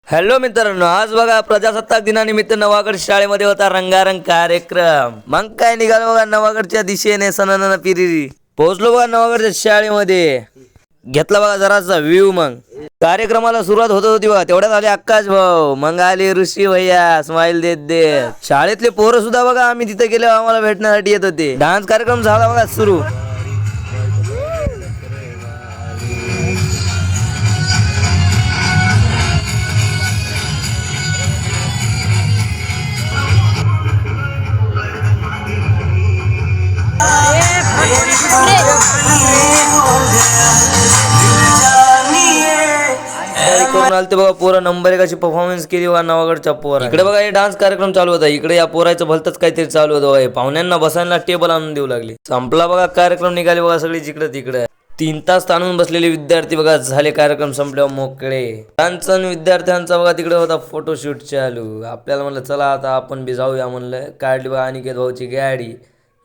Hello मित्रांनो, आज बघा प्रजासत्ताक दिनानिमित्त नवागड शाळेमध्ये होता रंगारंग कार्यक्रम. मग काय निघालो बघा नवागडच्या दिशेने सनन पिरिरी. पोहोचलो बघा नवागडच्या शाळेमध्ये. घेतला बघा जरासा व्ह्यू. मग कार्यक्रमाला सुरुवात होत होती बघा, तेवढ्यात आले आकाश भाऊ, मग आले ऋषी भैया स्माइल देत देत. शाळेतले पोरं सुद्धा बघा आम्ही तिथे गेले आम्हाला भेटण्यासाठी येत होते. डान्स कार्यक्रम झाला बघा सुरू. करून आलते बघा पोरा नंबर 1 अशी परफॉर्मन्स केली बघा नवागडच्या पोरा. इकडे बघा हे डान्स कार्यक्रम चालू होता. इकडे या पोरायचं भलतच काहीतरी चालू होतं बघा. पाहुण्यांना बसायला टेबल आणून देऊ लागले. संपला बघा कार्यक्रम, निघाले बघा सगळी जिकडे तिकडे. 3 तास ताणून बसलेले विद्यार्थी बघा झाले कार्यक्रम संपल्यावर मोकळे. डान्स विद्यार्थ्यांचा बघा तिकडे होता फोटोशूट चालू. आपल्याला म्हणलं चला आता आपण बी जाऊया म्हणलं. काढली बघा अनिकेत भाऊची गाडी.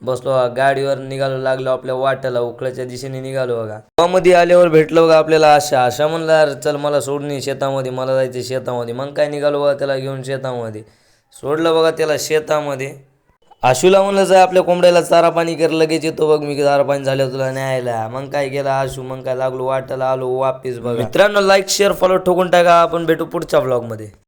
बसलो गाडीवर, निघालो लागलो आपल्या वाट्याला, उकळ्याच्या दिशेने निघालो बघा. गावामध्ये आल्यावर भेटलो बघा आपल्याला आशा म्हणला अरे चल मला सोडणी शेतामध्ये, मला जायचं शेतामध्ये. मग काय निघालो बघा त्याला घेऊन शेतामध्ये. सोडलं बघा त्याला शेतामध्ये. आशूला म्हणलं जाय आपल्या कोंबड्याला चारा पाणी कर, लगेच येतो बघ मी चारा पाणी झालं तुला न्यायला. मग काय केलं आशू, मग काय लागलो वाट्याला, आलो वापिस बघा. मित्रांनो लाईक शेअर फॉलो ठोकून टाका. आपण भेटू पुढच्या ब्लॉग मध्ये.